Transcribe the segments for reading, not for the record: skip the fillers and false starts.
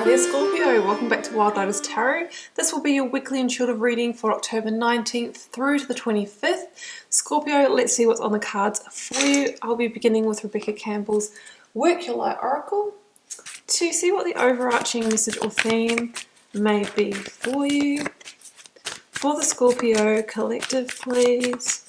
Hi there Scorpio, welcome back to Wild Lotus Tarot. This will be your weekly intuitive reading for October 19th through to the 25th. Scorpio, let's see what's on the cards for you. I'll be beginning with Rebecca Campbell's Work Your Light Oracle to see what the overarching message or theme may be for you. For the Scorpio collective, please.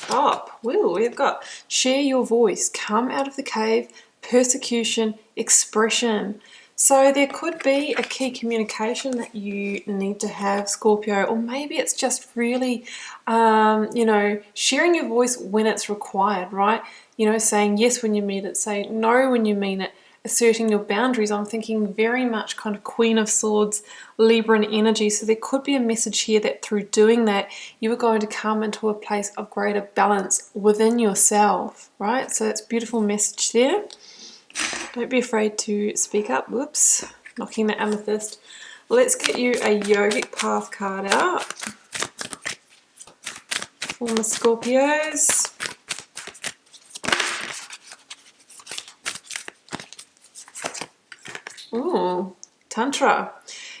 Up. Well, we've got share your voice, come out of the cave, persecution, expression. So there could be a key communication that you need to have, Scorpio, or maybe it's just really, sharing your voice when it's required, right? Saying yes when you mean it, saying no when you mean it, asserting your boundaries. I'm thinking very much kind of Queen of Swords, Libran energy. So there could be a message here that through doing that, you are going to come into a place of greater balance within yourself, right? So it's a beautiful message there. Don't be afraid to speak up. Whoops, knocking the amethyst. Let's get you a yogic path card out for the Scorpios. Ooh, Tantra.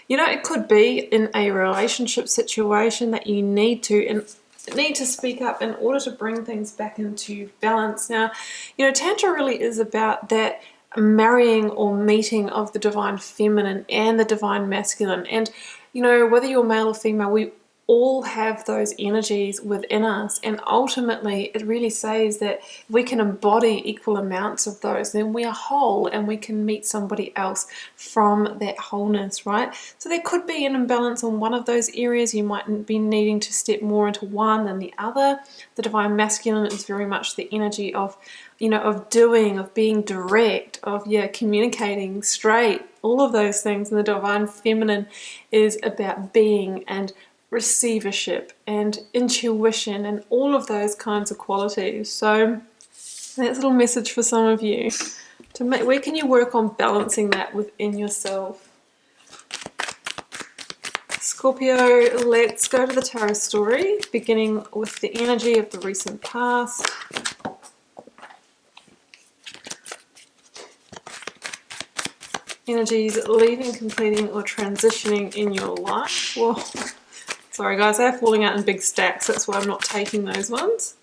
It could be in a relationship situation that you need to speak up in order to bring things back into balance. Now, Tantra really is about that marrying or meeting of the divine feminine and the divine masculine. And, whether you're male or female, we all have those energies within us, and ultimately it really says that if we can embody equal amounts of those, then we are whole and we can meet somebody else from that wholeness, right? So there could be an imbalance on one of those areas. You might be needing to step more into one than the other. The divine masculine is very much the energy of of doing, of being direct, of communicating straight, all of those things. And the divine feminine is about being and receivership and intuition and all of those kinds of qualities. So that's a little message for some of you to make. Where can you work on balancing that within yourself? Scorpio, let's go to the tarot story, beginning with the energy of the recent past. Energies leaving, completing, or transitioning in your life. Whoa. Sorry guys, they're falling out in big stacks, that's why I'm not taking those ones.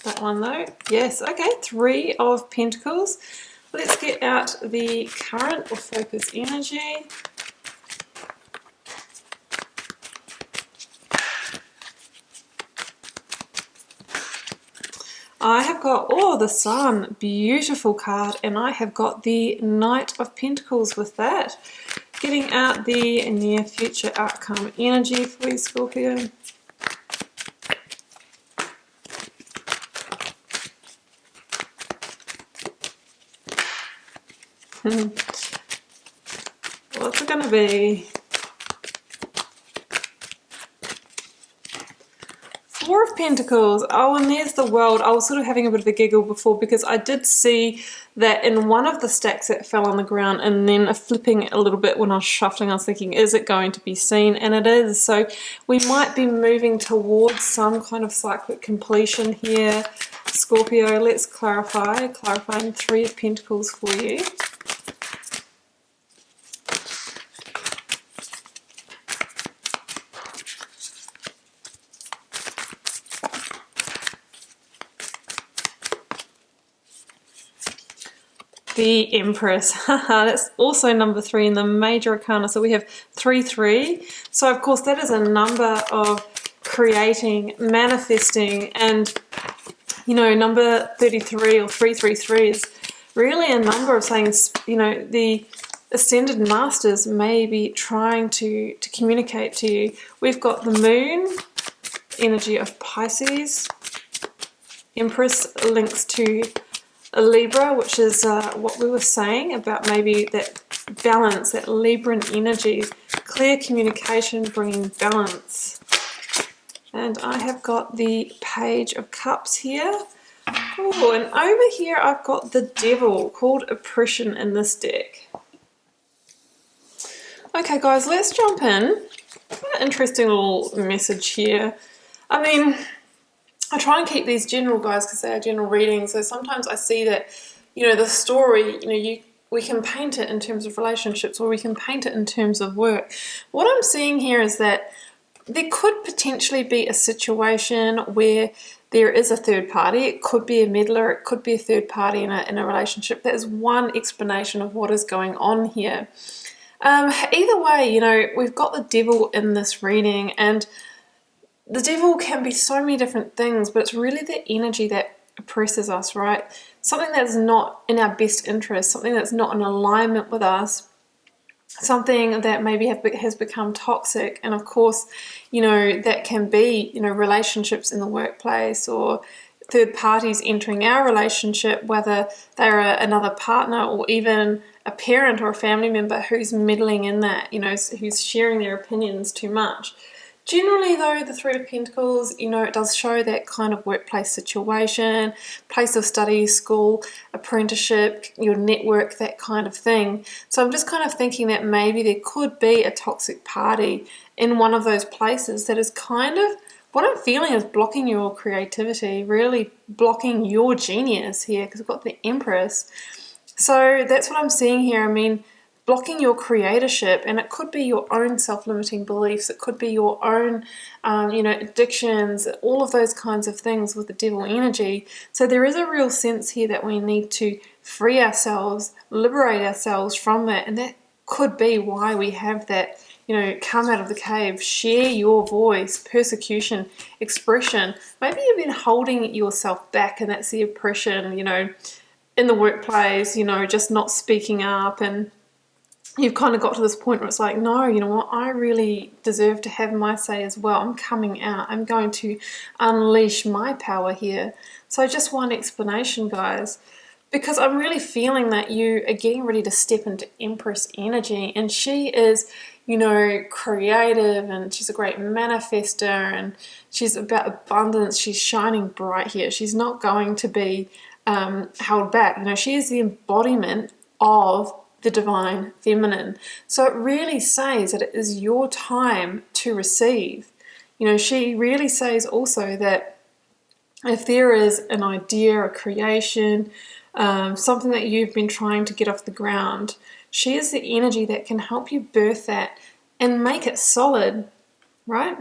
That one though, yes, okay, 3 of Pentacles. Let's get out the current or focus energy. I have got, the Sun, beautiful card, and I have got the Knight of Pentacles with that. Getting out the near future outcome energy for you, Scorpio. What's it going to be? 4 of Pentacles. Oh, and there's the World. I was sort of having a bit of a giggle before because I did see that in one of the stacks that fell on the ground, and then flipping a little bit when I was shuffling, I was thinking, is it going to be seen? And it is. So we might be moving towards some kind of cyclic completion here, Scorpio. Let's clarify. Clarifying 3 of Pentacles for you. The Empress, that's also number 3 in the major arcana. So we have 3-3. So of course that is a number of creating, manifesting, and number 33 or 333 is really a number of saying, the ascended masters may be trying to communicate to you. We've got the Moon, energy of Pisces. Empress links to a Libra, which is what we were saying about maybe that balance, that Libran energy, clear communication, bringing balance. And I have got the Page of Cups here. Oh, and over here I've got the Devil, called Oppression in this deck. Okay guys, let's jump in What an interesting little message here. I mean, I try and keep these general, guys, because they are general readings. So sometimes I see that, you know, the story, you know, we can paint it in terms of relationships, or we can paint it in terms of work. What I'm seeing here is that there could potentially be a situation where there is a third party. It could be a meddler. It could be a third party in a relationship. That is one explanation of what is going on here. Either way, you know, we've got the devil in this reading, and the devil can be so many different things, but it's really the energy that oppresses us, right? Something that's not in our best interest, something that's not in alignment with us, something that maybe has become toxic. And of course, you know, that can be, you know, relationships in the workplace, or third parties entering our relationship, whether they're another partner or even a parent or a family member who's meddling in that, you know, who's sharing their opinions too much. Generally, though, the Three of Pentacles, you know, it does show that kind of workplace situation, place of study, school, apprenticeship, your network, that kind of thing. So I'm just kind of thinking that maybe there could be a toxic party in one of those places that is kind of, what I'm feeling is blocking your creativity, really blocking your genius here, because we've got the Empress. So that's what I'm seeing here. I mean, blocking your creatorship, and it could be your own self-limiting beliefs, it could be your own you know, addictions, all of those kinds of things with the devil energy. So there is a real sense here that we need to free ourselves, liberate ourselves from that, and that could be why we have that, you know, come out of the cave, share your voice, persecution, expression. Maybe you've been holding yourself back, and that's the oppression, you know, in the workplace, you know, just not speaking up, and you've kind of got to this point where it's like, no, you know what, I really deserve to have my say as well. I'm coming out. I'm going to unleash my power here. So just one explanation, guys, because I'm really feeling that you are getting ready to step into Empress energy, and she is, you know, creative, and she's a great manifester, and she's about abundance. She's shining bright here. She's not going to be held back. You know, she is the embodiment of the divine feminine. So it really says that it is your time to receive. You know, she really says also that if there is an idea, a creation, something that you've been trying to get off the ground, she is the energy that can help you birth that and make it solid, right?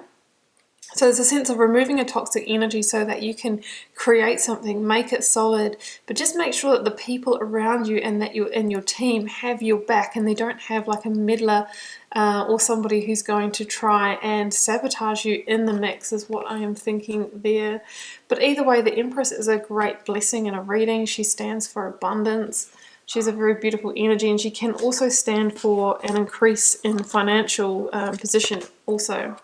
So there's a sense of removing a toxic energy so that you can create something, make it solid, but just make sure that the people around you and that you and your team have your back, and they don't have like a meddler or somebody who's going to try and sabotage you in the mix, is what I am thinking there. But either way, the Empress is a great blessing in a reading. She stands for abundance. She's a very beautiful energy, and she can also stand for an increase in financial position also.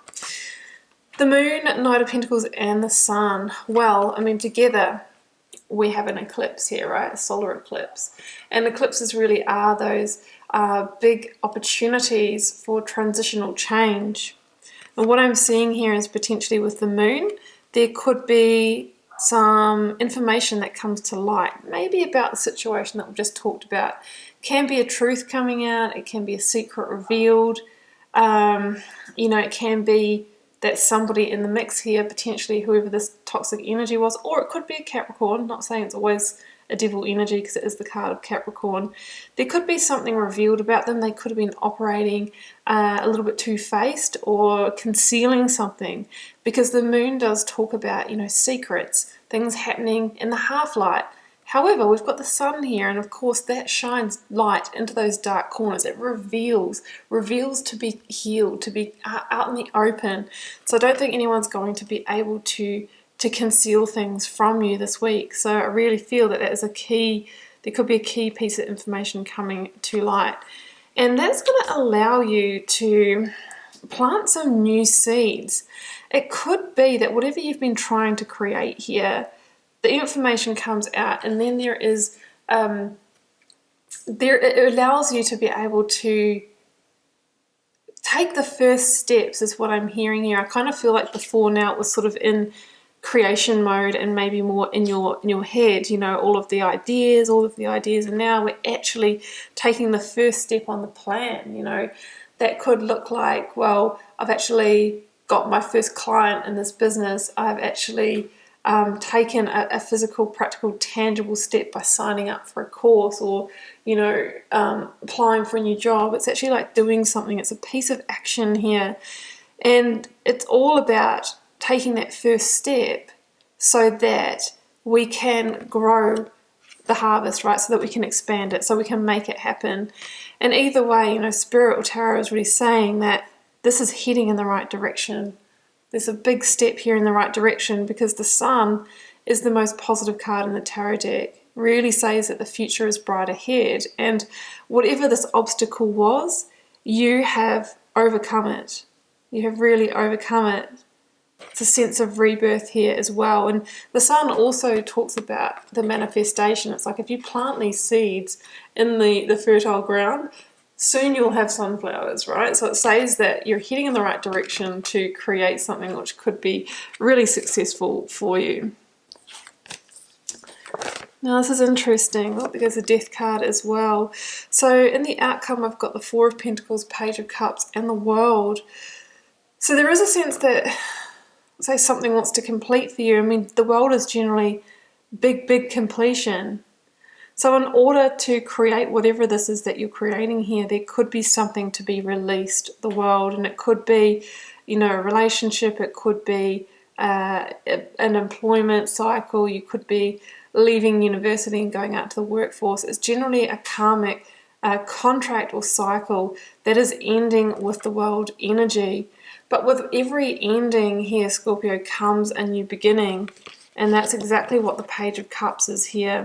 The Moon, Knight of Pentacles, and the Sun. Well, I mean, together we have an eclipse here, right? A solar eclipse. And eclipses really are those big opportunities for transitional change. And what I'm seeing here is potentially with the Moon, there could be some information that comes to light, maybe about the situation that we've just talked about. Can be a truth coming out, it can be a secret revealed, you know, it can be that somebody in the mix here, potentially whoever this toxic energy was, or it could be a Capricorn. Not saying it's always a devil energy, because it is the card of Capricorn. There could be something revealed about them. They could have been operating a little bit two-faced or concealing something, because the Moon does talk about, you know, secrets, things happening in the half-light. However, we've got the Sun here, and of course that shines light into those dark corners. It reveals to be healed, to be out in the open. So I don't think anyone's going to be able to conceal things from you this week. So I really feel that that is a key, there could be a key piece of information coming to light. And that's going to allow you to plant some new seeds. It could be that whatever you've been trying to create here, the information comes out, and then there is it allows you to be able to take the first steps, is what I'm hearing here. I kind of feel like before now it was sort of in creation mode and maybe more in your head, you know, all of the ideas, and now we're actually taking the first step on the plan, you know. that could look like, well, I've actually got my first client in this business. I've actually taken a physical, practical, tangible step by signing up for a course, or, you know, applying for a new job. It's actually like doing something. It's a piece of action here. And it's all about taking that first step so that we can grow the harvest, right? So that we can expand it, so we can make it happen. And either way, you know, Spirit or Tarot is really saying that this is heading in the right direction. There's a big step here in the right direction, because the Sun is the most positive card in the Tarot deck. Really says that the future is bright ahead, and whatever this obstacle was, you have overcome it. You have really overcome it. It's a sense of rebirth here as well. And the Sun also talks about the manifestation. It's like if you plant these seeds in the fertile ground, soon you'll have sunflowers, right? So it says that you're heading in the right direction to create something which could be really successful for you. Now this is interesting. Oh, there's a Death card as well. So in the outcome, I've got the Four of Pentacles, Page of Cups, and the World. So there is a sense that, say, something wants to complete for you. I mean, the world is generally big completion. So in order to create whatever this is that you're creating here, there could be something to be released, the world. And it could be, you know, a relationship. It could be an employment cycle. You could be leaving university and going out to the workforce. It's generally a karmic contract or cycle that is ending with the world energy. But with every ending here, Scorpio, comes a new beginning. And that's exactly what the Page of Cups is here.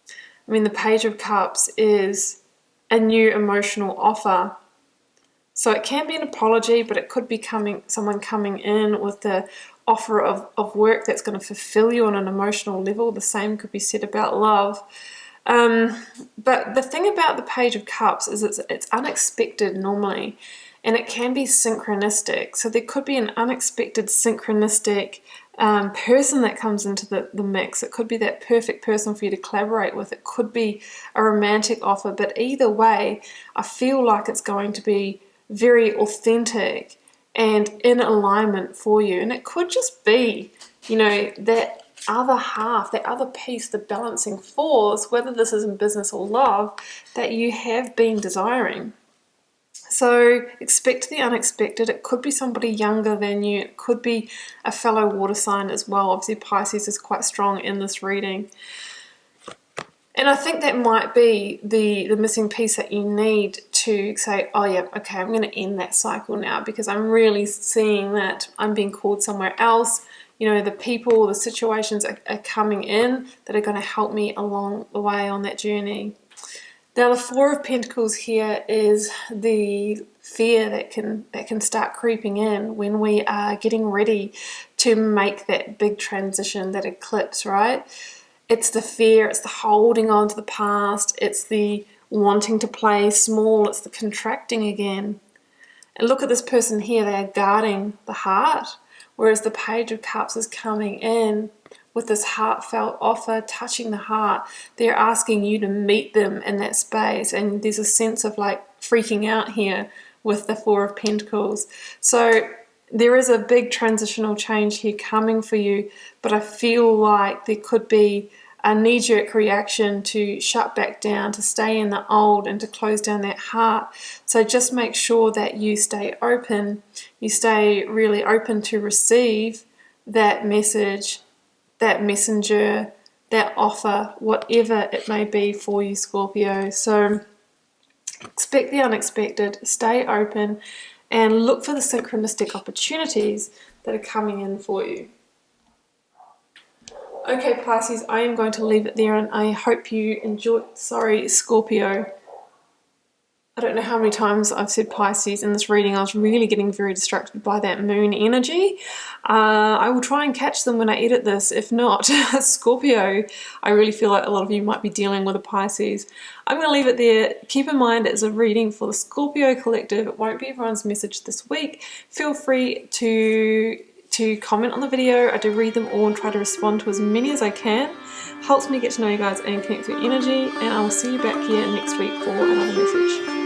I mean, the Page of Cups is a new emotional offer. So it can be an apology, but it could be someone coming in with the offer of work that's going to fulfill you on an emotional level. The same could be said about love. But the thing about the Page of Cups is it's unexpected normally. And it can be synchronistic. So there could be an unexpected synchronistic person that comes into the mix. It could be that perfect person for you to collaborate with. It could be a romantic offer. But either way, I feel like it's going to be very authentic and in alignment for you. And it could just be, you know, that other half, that other piece, the balancing force, whether this is in business or love, that you have been desiring. So expect the unexpected. It could be somebody younger than you. It could be a fellow water sign as well. Obviously, Pisces is quite strong in this reading. And I think that might be the missing piece that you need to say, oh yeah, okay, I'm going to end that cycle now, because I'm really seeing that I'm being called somewhere else. You know, the people, the situations are coming in that are going to help me along the way on that journey. Now, the Four of Pentacles here is the fear that can start creeping in when we are getting ready to make that big transition, that eclipse, right? It's the fear, it's the holding on to the past, it's the wanting to play small, it's the contracting again. And look at this person here, they are guarding the heart, whereas the Page of Cups is coming in with this heartfelt offer, touching the heart. They're asking you to meet them in that space. And there's a sense of like freaking out here with the Four of Pentacles. So there is a big transitional change here coming for you, but I feel like there could be a knee-jerk reaction to shut back down, to stay in the old and to close down that heart. So just make sure that you stay open, you stay really open to receive that message, that messenger, that offer, whatever it may be for you, Scorpio. So expect the unexpected, stay open, and look for the synchronistic opportunities that are coming in for you. Okay, Pisces, I am going to leave it there, and I hope you enjoyed. Sorry, Scorpio. I don't know how many times I've said Pisces in this reading. I was really getting very distracted by that moon energy. I will try and catch them when I edit this. If not, Scorpio, I really feel like a lot of you might be dealing with a Pisces. I'm going to leave it there. Keep in mind it's a reading for the Scorpio collective. It won't be everyone's message this week. Feel free to comment on the video. I do read them all and try to respond to as many as I can. Helps me get to know you guys and connect with your energy. And I will see you back here next week for another message.